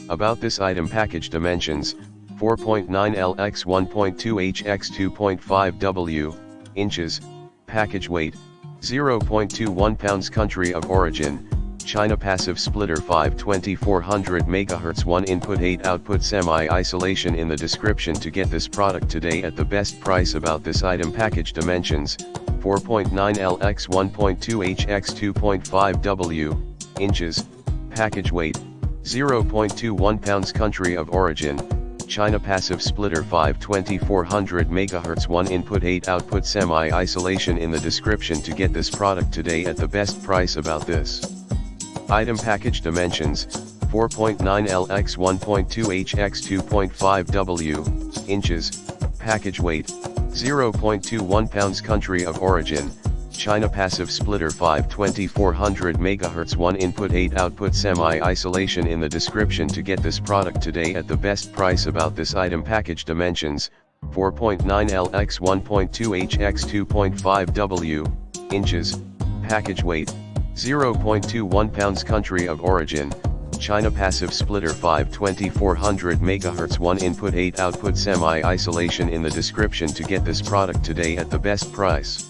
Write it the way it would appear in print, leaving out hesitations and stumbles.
About this item: package dimensions, 4.9L x 1.2H x 2.5W inches, package weight, 0.21 pounds. Country of origin, China. Passive splitter 5/2400 MHz, 1 input 8 output. Semi-isolation in the description to get this product today at the best price. About this item: package dimensions, 4.9L x 1.2H x 2.5W inches, package weight, 0.21 pounds. Country of origin, China. Passive splitter 5/2400 MHz, 1 input 8 output. Semi-isolation in the description to get this product today at the best price. About this item: package dimensions, 4.9L x 1.2H x 2.5W inches, package weight, 0.21 pounds. Country of origin, China. Passive splitter 5/2400 MHz, 1 input 8 output. Semi-isolation in the description to get this product today at the best price. About this item: package dimensions, 4.9L x 1.2H x 2.5W inches, package weight, 0.21 pounds. Country of origin, China. Passive splitter 5/2400 MHz, 1 input 8 output. Semi-isolation in the description to get this product today at the best price.